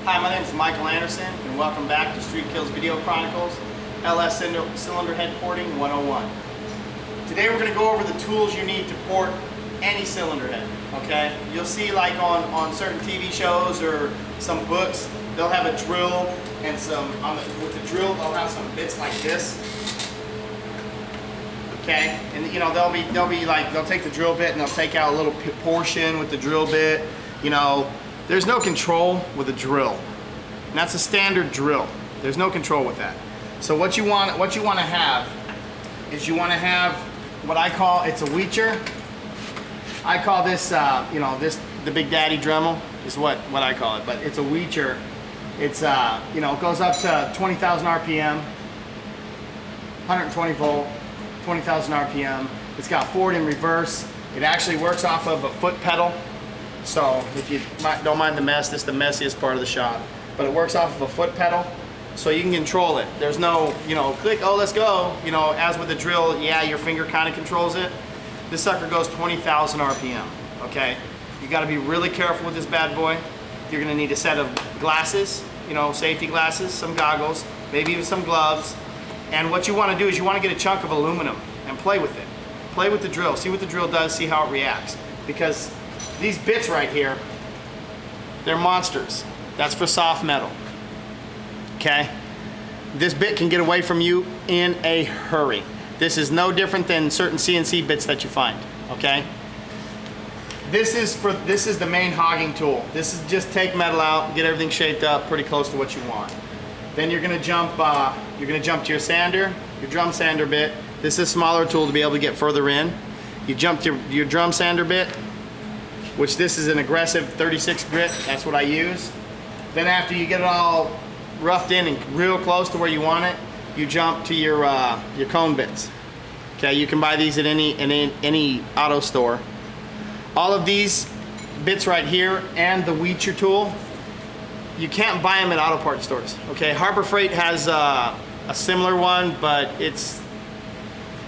Hi, my name is Michael Anderson, and welcome back to StreetKillz Video Chronicles, LS Cylinder Head Porting 101. Today we're going to go over the tools you need to port any cylinder head, okay? You'll see like on certain TV shows or some books, they'll have a drill and with the drill they'll have some bits like this. Okay, and you know they'll take the drill bit and they'll take out a little portion with the drill bit. You know, there's no control with a drill, and that's a standard drill. There's no control with that. So what you want to have is you want to have what I call, it's a weecher. I call this the Big Daddy Dremel is what I call it, but it's a weecher. It's it goes up to 20,000 RPM, 120 volt. 20,000 RPM. It's got forward and reverse. It actually works off of a foot pedal. So if you don't mind the mess, this is the messiest part of the shop. But it works off of a foot pedal, so you can control it. There's no, click, oh, let's go. As with the drill, yeah, your finger kind of controls it. This sucker goes 20,000 RPM, okay? You gotta be really careful with this bad boy. You're gonna need a set of glasses, safety glasses, some goggles, maybe even some gloves. And what you want to do is you want to get a chunk of aluminum and play with it. Play with the drill, see what the drill does, see how it reacts. Because these bits right here, they're monsters. That's for soft metal, okay? This bit can get away from you in a hurry. This is no different than certain CNC bits that you find, okay? This is the main hogging tool. This is just take metal out, get everything shaped up pretty close to what you want. Then you're gonna jump to your sander, your drum sander bit. This is a smaller tool to be able to get further in. You jump to your drum sander bit, which this is an aggressive 36 grit. That's what I use. Then after you get it all roughed in and real close to where you want it, you jump to your cone bits. Okay, you can buy these at any auto store. All of these bits right here and the weecher tool, you can't buy them at auto parts stores. Okay, Harbor Freight has a similar one, but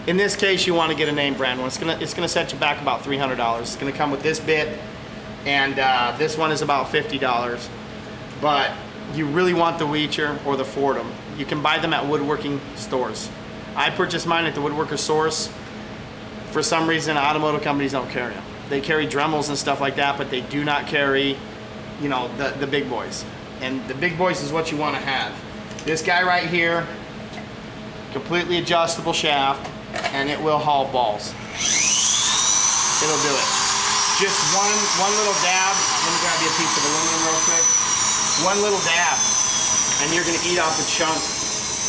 in this case you want to get a name brand one. It's gonna set you back about $300. It's gonna come with this bit, and this one is about $50. But you really want the weecher or the Fordham. You can buy them at woodworking stores. I purchased mine at the Woodworker Source. For some reason, automotive companies don't carry them. They carry Dremels and stuff like that, but they do not carry, the big boys. And the big boys is what you want to have. This guy right here, completely adjustable shaft, and it will haul balls. It'll do it. Just one little dab. Let me grab you a piece of aluminum real quick. One little dab, and you're gonna eat off a chunk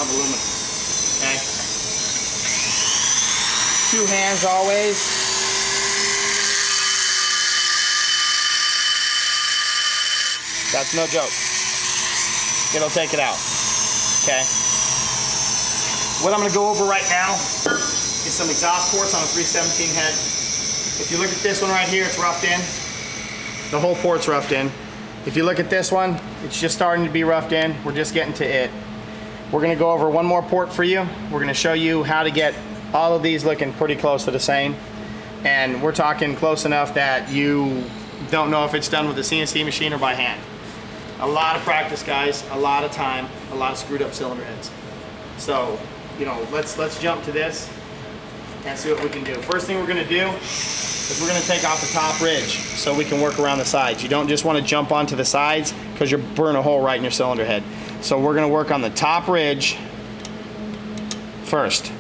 of aluminum, okay? 2 hands always. That's no joke. It'll take it out, okay? What I'm gonna go over right now is some exhaust ports on a 317 head. If you look at this one right here, it's roughed in. The whole port's roughed in. If you look at this one, it's just starting to be roughed in. We're just getting to it. We're gonna go over one more port for you. We're gonna show you how to get all of these looking pretty close to the same. And we're talking close enough that you don't know if it's done with a CNC machine or by hand. A lot of practice, guys, a lot of time, a lot of screwed up cylinder heads. So, let's jump to this and see what we can do. First thing we're gonna do is we're gonna take off the top ridge so we can work around the sides. You don't just wanna jump onto the sides because you'll burn a hole right in your cylinder head. So we're gonna work on the top ridge first.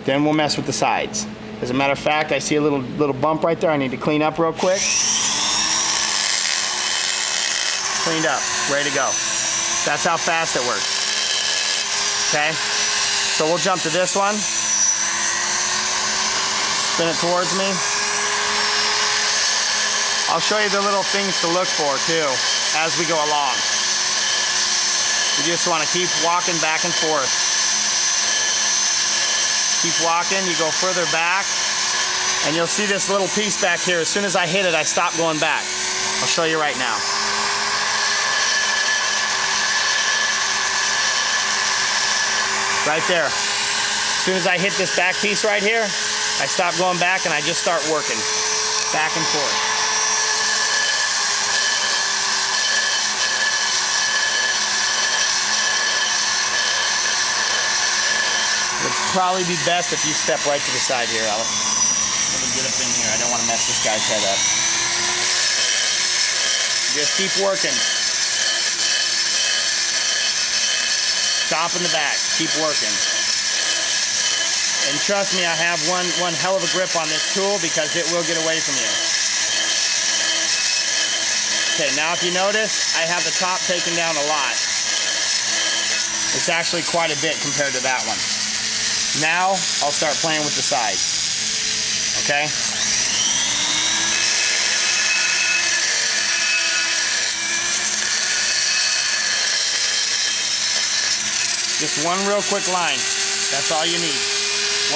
Then we'll mess with the sides. As a matter of fact, I see a little bump right there I need to clean up real quick. Cleaned up, ready to go. That's how fast it works. Okay? So we'll jump to this one. Spin it towards me. I'll show you the little things to look for too as we go along. You just want to keep walking back and forth. Keep walking, you go further back, and you'll see this little piece back here. As soon as I hit it, I stop going back. I'll show you right now. Right there. As soon as I hit this back piece right here, I stop going back and I just start working back and forth. probably be best if you step right to the side here, Alex. Let me get up in here. I don't want to mess this guy's head up. Just keep working. Stop in the back. Keep working. And trust me, I have one hell of a grip on this tool because it will get away from you. Okay, now if you notice, I have the top taken down a lot. It's actually quite a bit compared to that one. Now, I'll start playing with the side. Okay? Just one real quick line. That's all you need.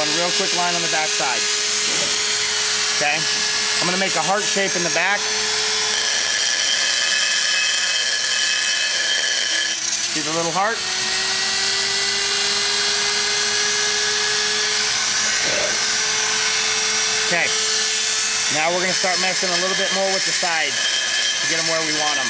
One real quick line on the back side. Okay? I'm gonna make a heart shape in the back. See the little heart? Okay, now we're going to start messing a little bit more with the sides to get them where we want them.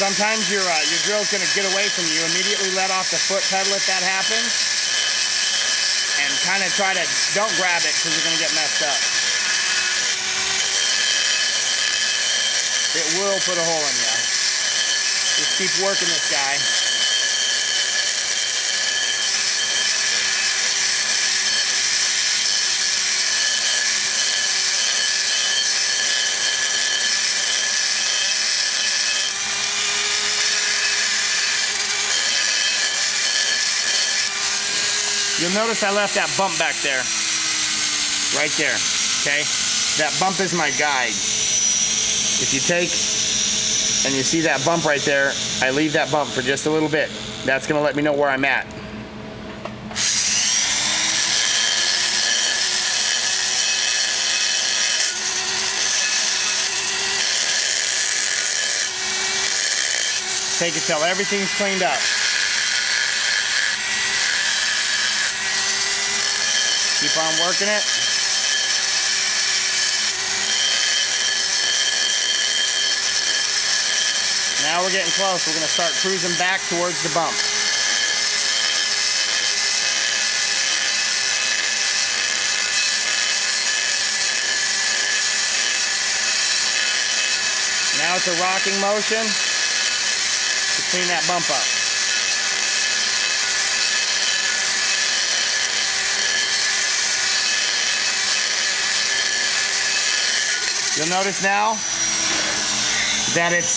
Sometimes your drill's going to get away from you. Immediately let off the foot pedal if that happens. And kind of try to, don't grab it because you're going to get messed up. It will put a hole in you. Just keep working this guy. You'll notice I left that bump back there. Right there, okay? That bump is my guide. If you take and you see that bump right there, I leave that bump for just a little bit. That's gonna let me know where I'm at. Take it till everything's cleaned up. Keep on working it. Now we're getting close. We're going to start cruising back towards the bump. Now it's a rocking motion to clean that bump up. You'll notice now that it's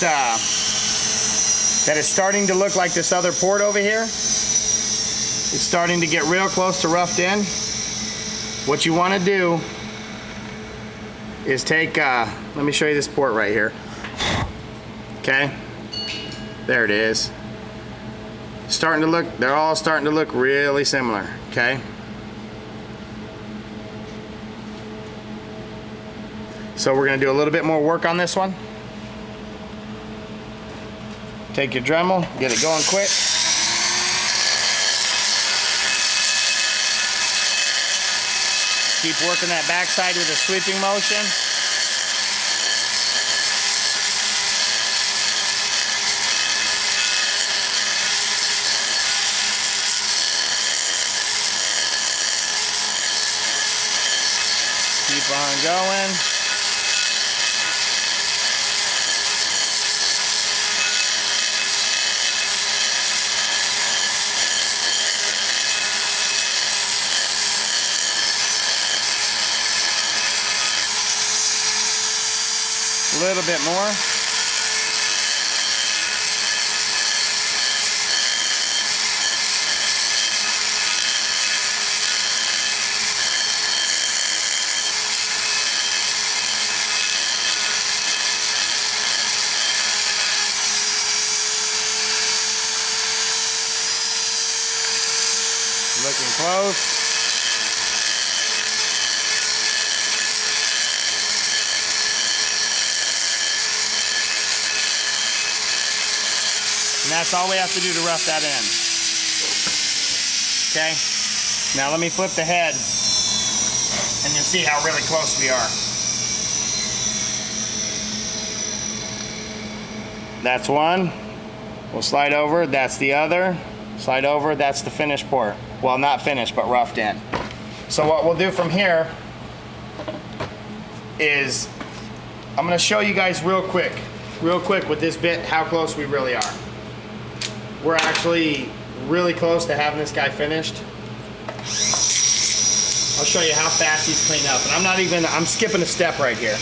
starting to look like this other port over here. It's starting to get real close to roughed in. What you want to do is take, let me show you this port right here. Okay, there it is. Starting to look, they're all starting to look really similar, okay? So we're going to do a little bit more work on this one. Take your Dremel, get it going quick. Keep working that backside with a sweeping motion. Keep on going. A little bit more. Looking close. And that's all we have to do to rough that in. Okay? Now let me flip the head and you'll see how really close we are. That's one. We'll slide over, that's the other. Slide over, that's the finished port. Well, not finished, but roughed in. So what we'll do from here is, I'm gonna show you guys real quick with this bit how close we really are. We're actually really close to having this guy finished. I'll show you how fast he's cleaned up. And I'm skipping a step right here.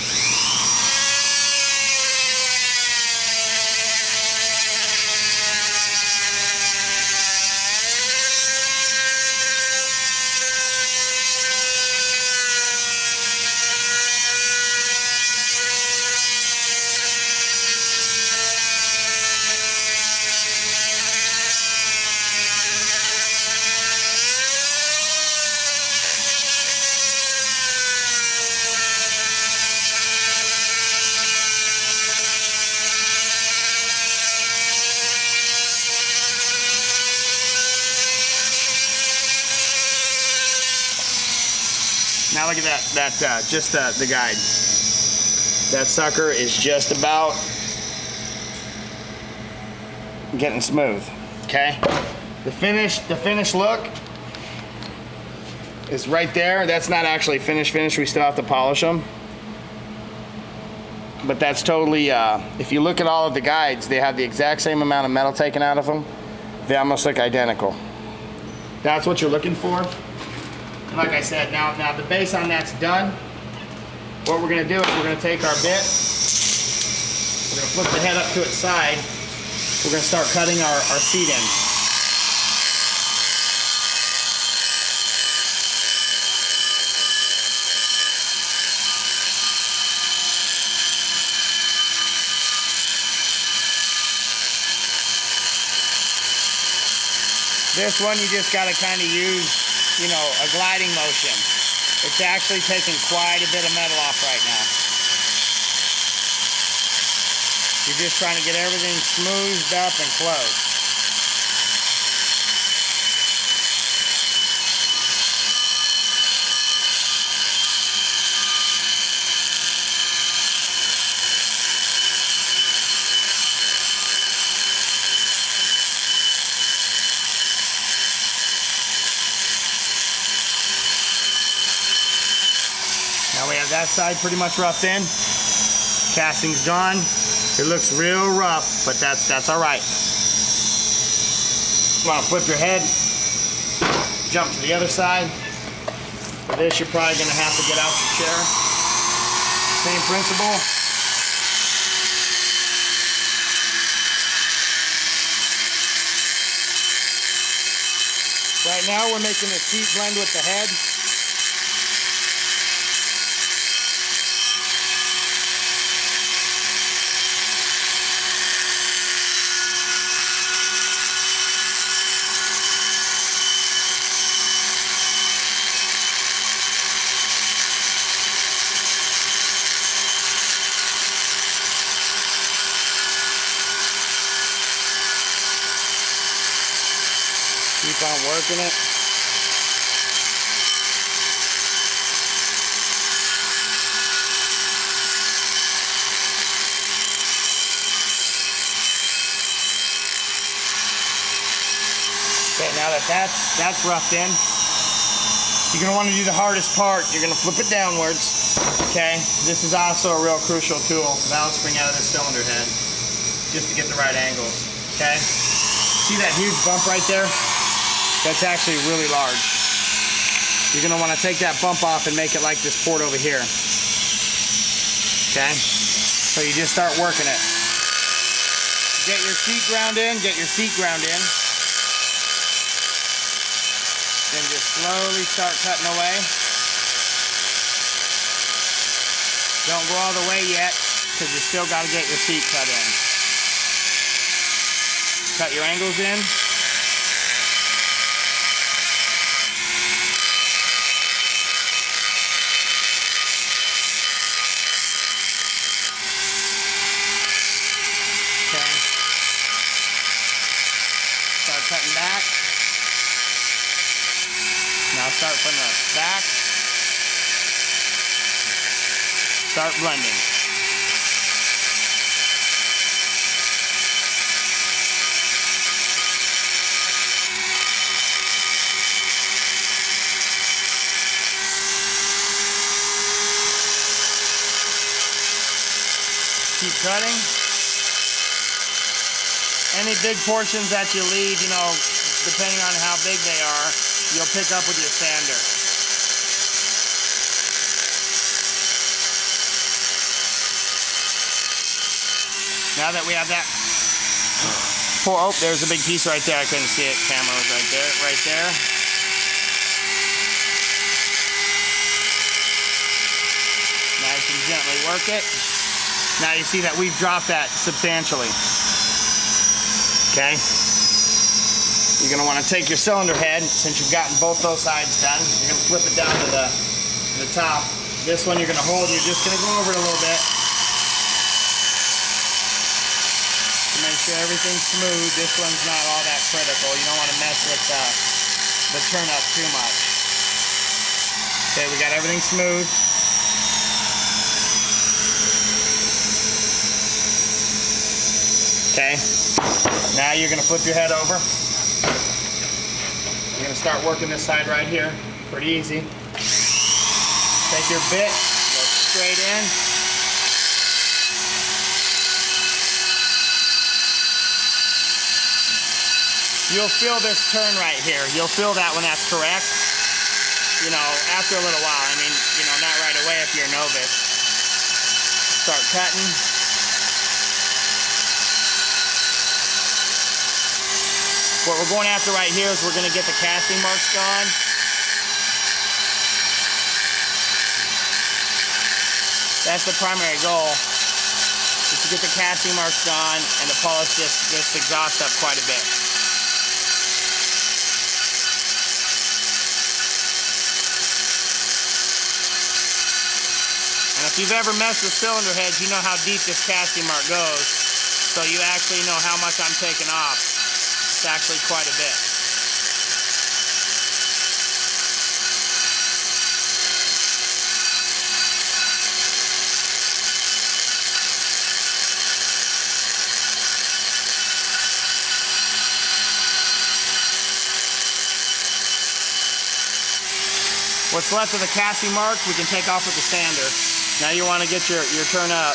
Now look at that, just the guide. That sucker is just about getting smooth, okay? The finished look is right there. That's not actually finished, we still have to polish them. But that's totally, if you look at all of the guides, they have the exact same amount of metal taken out of them. They almost look identical. That's what you're looking for. Like I said, now the base on that's done. What we're gonna do is we're gonna take our bit, we're gonna flip the head up to its side, we're gonna start cutting our seat in. This one you just gotta kind of use, you know, a gliding motion. It's actually taking quite a bit of metal off right now. You're just trying to get everything smoothed up and close. Now we have that side pretty much roughed in. Casting's gone. It looks real rough, but that's all right. You want to flip your head, jump to the other side. For this, you're probably going to have to get out your chair. Same principle. Right now, we're making the seat blend with the head. Keep on working it. Okay, now that's roughed in, you're going to want to do the hardest part. You're going to flip it downwards. Okay, this is also a real crucial tool, valve spring out of the cylinder head, just to get the right angles. Okay, see that huge bump right there? That's actually really large. You're gonna wanna take that bump off and make it like this port over here. Okay? So you just start working it. Get your seat ground in, Then just slowly start cutting away. Don't go all the way yet, because you still gotta get your seat cut in. Cut your angles in. Cutting back. Now start from the back. start blending. Keep cutting. Any big portions that you leave, you know, depending on how big they are, you'll pick up with your sander. Now that we have that, oh, there's a big piece right there. I couldn't see it. Camera was right there, right there. Nice and gently work it. Now you see that we've dropped that substantially. Okay. You're gonna want to take your cylinder head, since you've gotten both those sides done. You're gonna flip it down to the top. This one you're gonna hold. You're just gonna go over it a little bit. Make sure everything's smooth. This one's not all that critical. You don't want to mess with the turn up too much. Okay, we got everything smooth. Okay, now you're going to flip your head over. You're going to start working this side right here. Pretty easy. Take your bit, go straight in. You'll feel this turn right here. You'll feel that when that's correct. You know, after a little while. I mean, you know, not right away if you're a novice. Start cutting. What we're going after right here is we're going to get the casting marks gone. That's the primary goal. Is to get the casting marks gone and the polish just exhausts up quite a bit. If you've ever messed with cylinder heads, you know how deep this casting mark goes. So you actually know how much I'm taking off. It's actually quite a bit. What's left of the casting mark, we can take off with the sander. Now you want to get your turn up.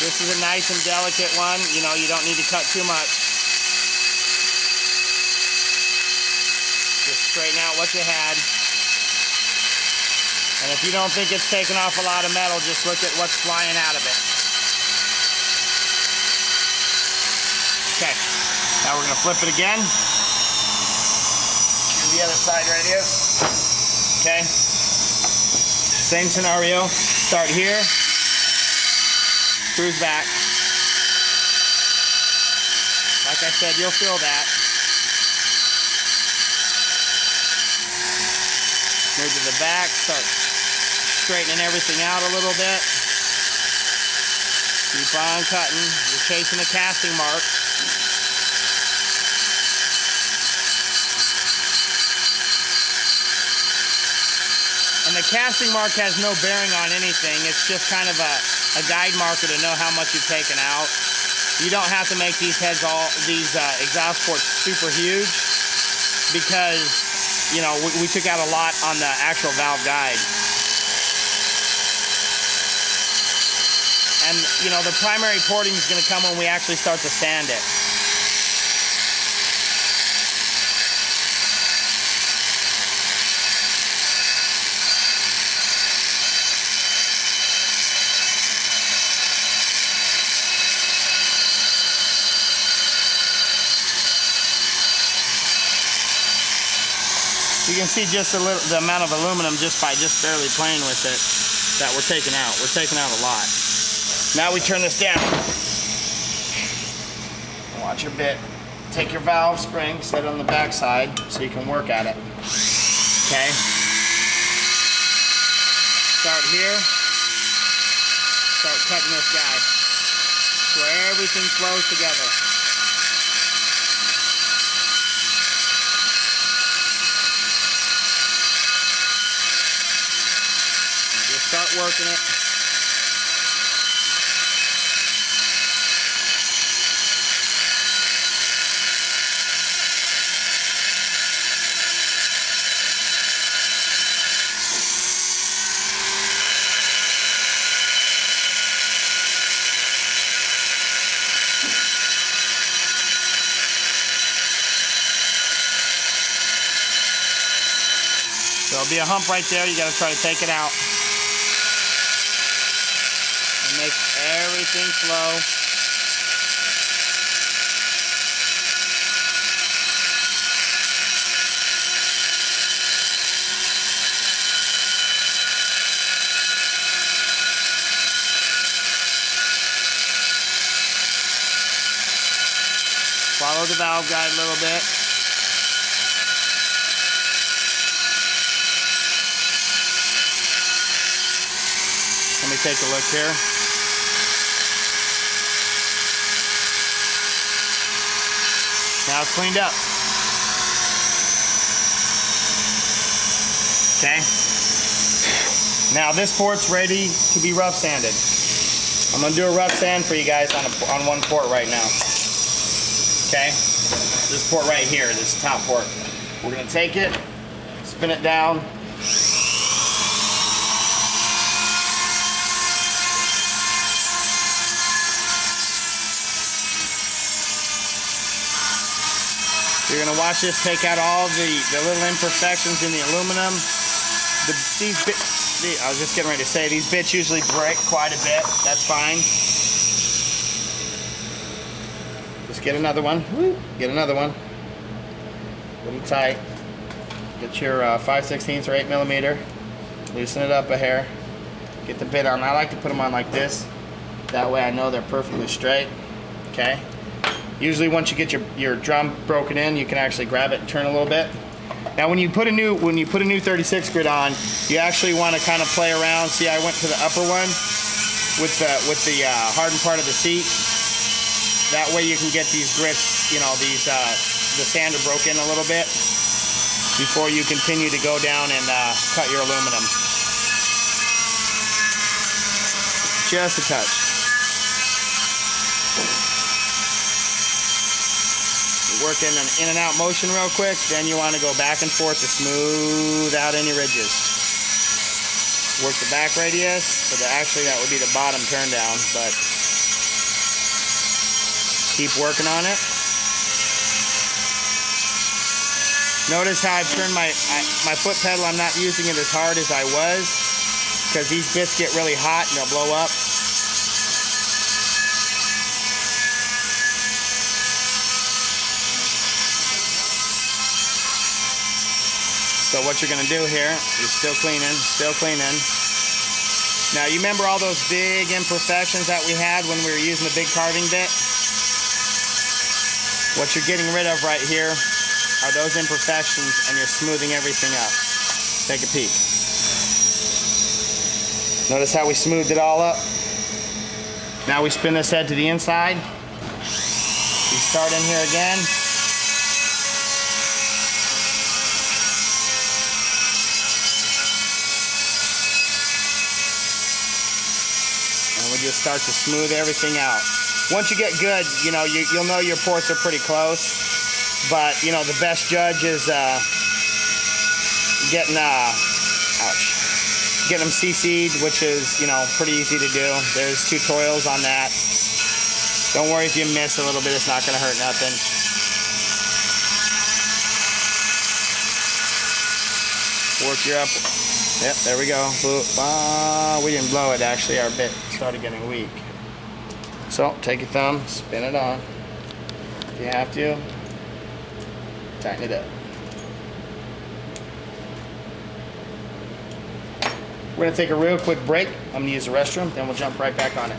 This is a nice and delicate one. You know, you don't need to cut too much. Just straighten out what you had. And if you don't think it's taking off a lot of metal, just look at what's flying out of it. Okay, now we're going to flip it again. Do the other side right here. Okay. Same scenario, start here, cruise back. Like I said, you'll feel that. Move to the back, start straightening everything out a little bit. Keep on cutting, you're chasing the casting mark. And the casting mark has no bearing on anything. It's just kind of a guide marker to know how much you've taken out. You don't have to make these heads these exhaust ports super huge because, you know, we took out a lot on the actual valve guide. And, you know, the primary porting is going to come when we actually start to sand it. You can see just the amount of aluminum just by barely playing with it that we're taking out. We're taking out a lot. Now we turn this down. Watch your bit. Take your valve spring, set it on the back side so you can work at it. Okay. Start here. Start cutting this guy where everything flows together. Start start working it. There'll be a hump right there. You got to try to take it out. And make everything flow. Follow the valve guide a little bit. Let me take a look here. Now it's cleaned up. Okay. Now this port's ready to be rough sanded. I'm gonna do a rough sand for you guys on one port right now. Okay. This port right here, this top port. We're gonna take it, spin it down. You're gonna watch this take out all the little imperfections in the aluminum. I was just getting ready to say, these bits usually break quite a bit. That's fine. Just get another one. Get another one. A little tight. Get your 5/16 or 8mm. Loosen it up a hair. Get the bit on. I like to put them on like this. That way I know they're perfectly straight. Okay. Usually once you get your drum broken in, you can actually grab it and turn a little bit. Now when you put a new 36 grit on, you actually want to kind of play around. See, I went to the upper one with the hardened part of the seat. That way you can get these grits, you know, the sander broke in a little bit before you continue to go down and cut your aluminum. Just a touch. Work in an in and out motion real quick, then you want to go back and forth to smooth out any ridges. Work the back radius, so actually that would be the bottom turn down, but keep working on it. Notice how I've turned my foot pedal. I'm not using it as hard as I was because these bits get really hot and they'll blow up. So what you're going to do here is still cleaning. Now you remember all those big imperfections that we had when we were using the big carving bit? What you're getting rid of right here are those imperfections, and you're smoothing everything up. Take a peek. Notice how we smoothed it all up? Now we spin this head to the inside. We start in here again. Just start to smooth everything out. Once you get good, you know, you'll know your ports are pretty close, but you know the best judge is getting them CC'd, which is, you know, pretty easy to do. There's tutorials on that. Don't worry if you miss a little bit, it's not going to hurt nothing. Work your up. Yep, there we go. We didn't blow it, actually. Our bit started getting weak. So, take your thumb, spin it on. If you have to, tighten it up. We're going to take a real quick break. I'm going to use the restroom, then we'll jump right back on it.